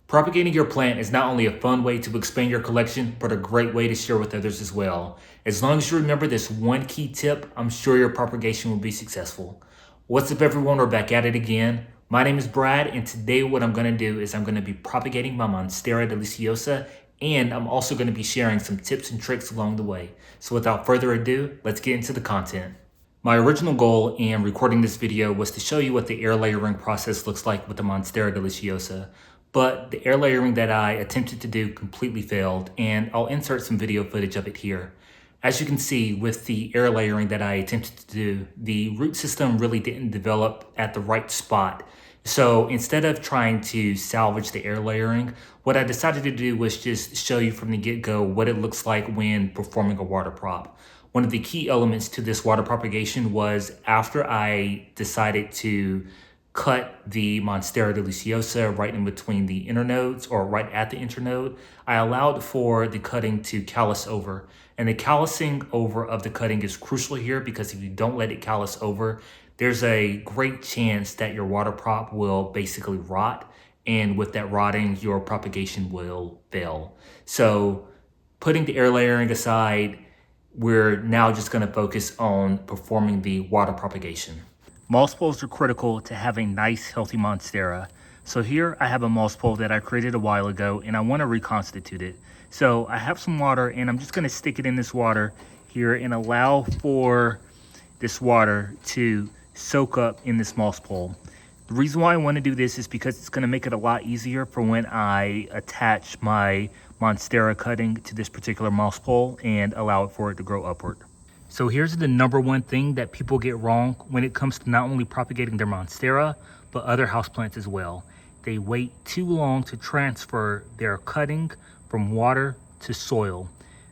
Propagating your plant is not only a fun way to expand your collection, but a great way to share with others as well. As long as you remember this one key tip, I'm sure your propagation will be successful. What's up everyone, we're back at it again. My name is Brad, and today what I'm going to do is I'm going to be propagating my Monstera deliciosa, and I'm also going to be sharing some tips and tricks along the way. So without further ado, let's get into the content. My original goal in recording this video was to show you what the air layering process looks like with the Monstera deliciosa, but the air layering that I attempted to do completely failed, and I'll insert some video footage of it here. As you can see, with the air layering that I attempted to do, the root system really didn't develop at the right spot. So instead of trying to salvage the air layering, what I decided to do was just show you from the get-go what it looks like when performing a water prop. One of the key elements to this water propagation was after I decided to cut the Monstera deliciosa right in between the internodes or right at the internode, I allowed for the cutting to callus over. And the callusing over of the cutting is crucial here because if you don't let it callus over, there's a great chance that your water prop will basically rot. And with that rotting, your propagation will fail. So putting the air layering aside, we're now just going to focus on performing the water propagation. Moss poles are critical to have a nice, healthy Monstera. So here I have a moss pole that I created a while ago, and I want to reconstitute it. So I have some water, and I'm just going to stick it in this water here and allow for this water to soak up in this moss pole. The reason why I want to do this is because it's going to make it a lot easier for when I attach my Monstera cutting to this particular moss pole and allow it for it to grow upward. So here's the number one thing that people get wrong when it comes to not only propagating their Monstera, but other houseplants as well. They wait too long to transfer their cutting from water to soil.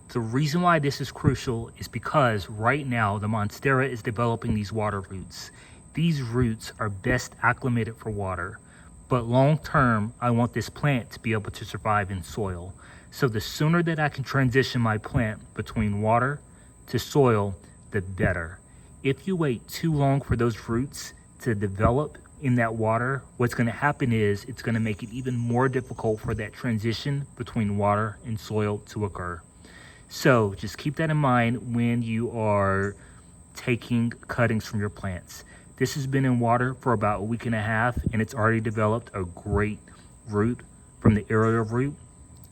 The reason why this is crucial is because right now the Monstera is developing these water roots. These roots are best acclimated for water, but long term, I want this plant to be able to survive in soil. So the sooner that I can transition my plant between water to soil, the better. If you wait too long for those roots to develop in that water, what's going to happen is it's going to make it even more difficult for that transition between water and soil to occur. So just keep that in mind when you are taking cuttings from your plants. This has been in water for about a week and a half, and it's already developed a great root from the aerial root,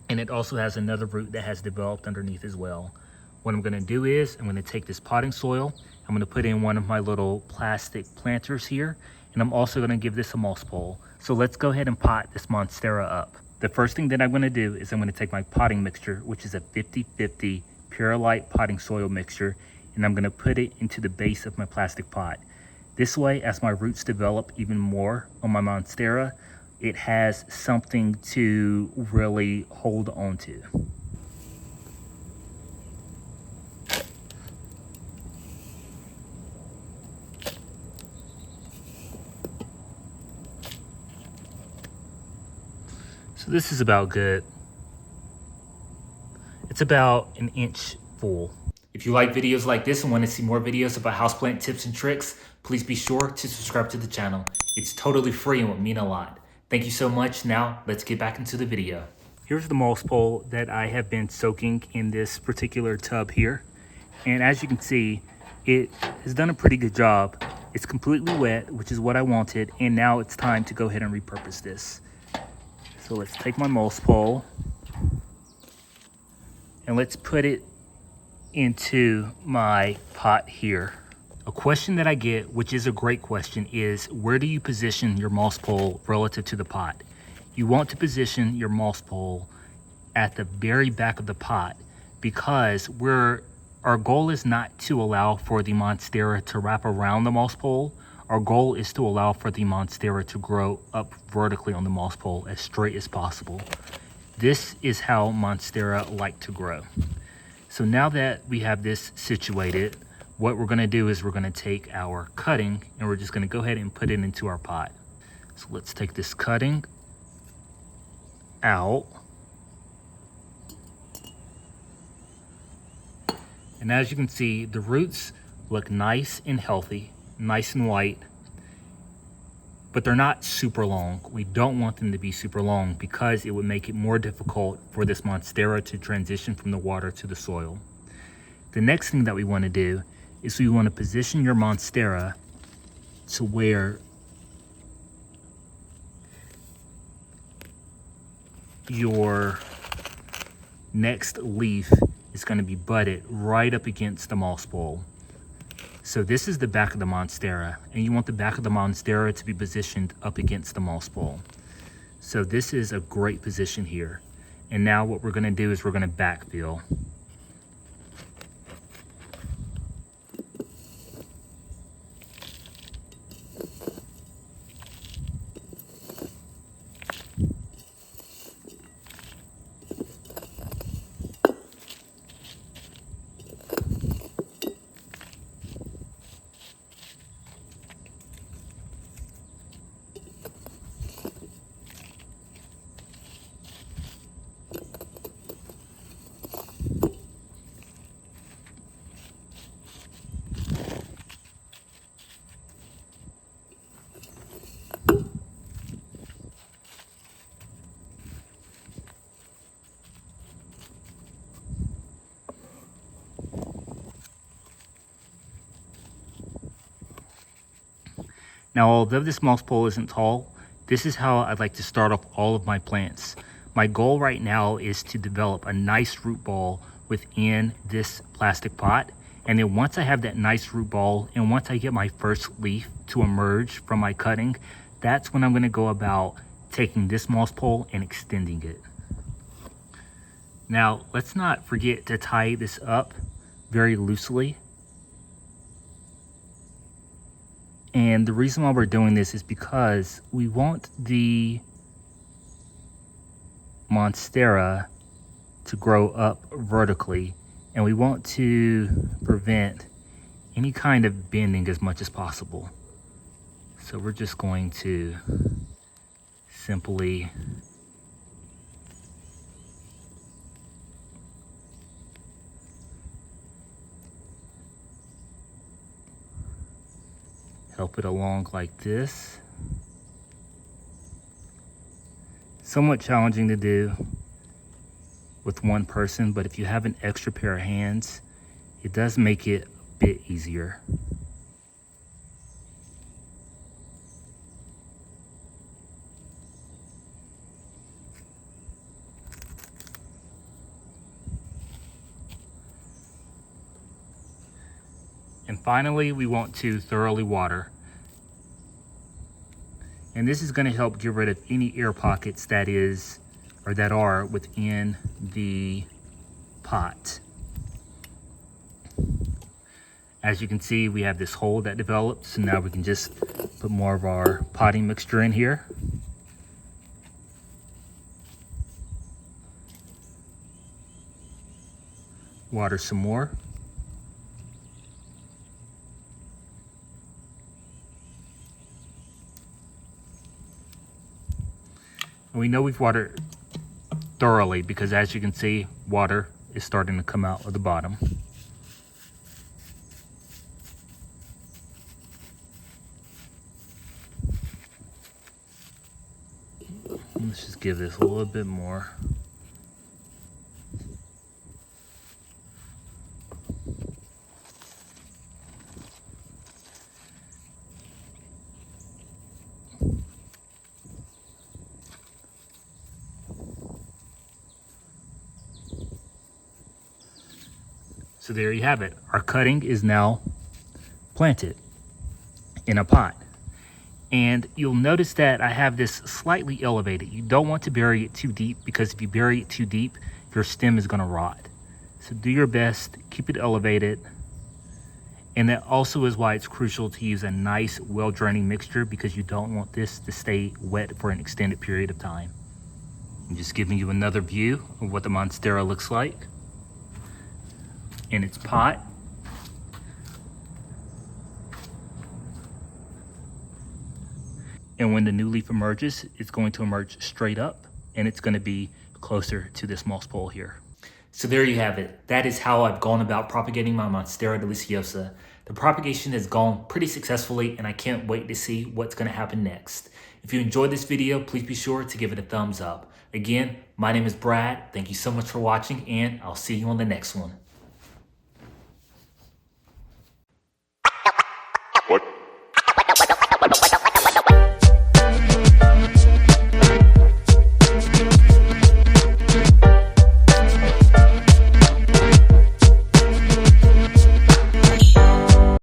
and it also has another root that has developed underneath as well. What I'm going to do is I'm going to take this potting soil, I'm going to put in one of my little plastic planters here, and I'm also going to give this a moss pole. So let's go ahead and pot this Monstera up. The first thing that I'm going to do is I'm going to take my potting mixture, which is a 50-50 Purolite potting soil mixture, and I'm going to put it into the base of my plastic pot. This way, as my roots develop even more on my Monstera, it has something to really hold on to. So this is about good. It's about an inch full. If you like videos like this and want to see more videos about houseplant tips and tricks, please be sure to subscribe to the channel. It's totally free and would mean a lot. Thank you so much. Now let's get back into the video. Here's the moss pole that I have been soaking in this particular tub here. And as you can see, it has done a pretty good job. It's completely wet, which is what I wanted. And now it's time to go ahead and repurpose this. So let's take my moss pole and let's put it into my pot here. A question that I get, which is a great question, is where do you position your moss pole relative to the pot? You want to position your moss pole at the very back of the pot because our goal is not to allow for the Monstera to wrap around the moss pole. Our goal is to allow for the Monstera to grow up vertically on the moss pole as straight as possible. This is how Monstera like to grow. So now that we have this situated, what we're going to do is we're going to take our cutting and we're just going to go ahead and put it into our pot. So let's take this cutting out. And as you can see, the roots look nice and healthy, nice and white. but they're not super long. We don't want them to be super long because it would make it more difficult for this Monstera to transition from the water to the soil. The next thing that we want to do is we want to position your Monstera to where your next leaf is going to be budded right up against the moss bowl. So this is the back of the Monstera, and you want the back of the Monstera to be positioned up against the moss bowl. So this is a great position here. And now what we're going to do is we're going to backfill. Now, although this moss pole isn't tall, this is how I'd like to start off all of my plants. My goal right now is to develop a nice root ball within this plastic pot. And then once I have that nice root ball, and once I get my first leaf to emerge from my cutting, that's when I'm going to go about taking this moss pole and extending it. Now, let's not forget to tie this up very loosely. And the reason why we're doing this is because we want the Monstera to grow up vertically, and we want to prevent any kind of bending as much as possible. So we're just going to simply help it along like this. Somewhat challenging to do with one person, but if you have an extra pair of hands, it does make it a bit easier. And finally, we want to thoroughly water. And this is going to help get rid of any air pockets that are within the pot. As you can see, we have this hole that developed, so now we can just put more of our potting mixture in here. Water some more. And we know we've watered thoroughly because, as you can see, water is starting to come out of the bottom. Let's just give this a little bit more. So there you have it. Our cutting is now planted in a pot. And you'll notice that I have this slightly elevated. You don't want to bury it too deep, because if you bury it too deep, your stem is going to rot. So do your best, keep it elevated. And that also is why it's crucial to use a nice, well-draining mixture, because you don't want this to stay wet for an extended period of time. I'm just giving you another view of what the Monstera looks like in its pot. And when the new leaf emerges, it's going to emerge straight up, and it's going to be closer to this moss pole here. So there you have it. That is how I've gone about propagating my Monstera deliciosa. The propagation has gone pretty successfully, and I can't wait to see what's going to happen next. If you enjoyed this video, please be sure to give it a thumbs up. Again, my name is Brad. Thank you so much for watching, and I'll see you on the next one.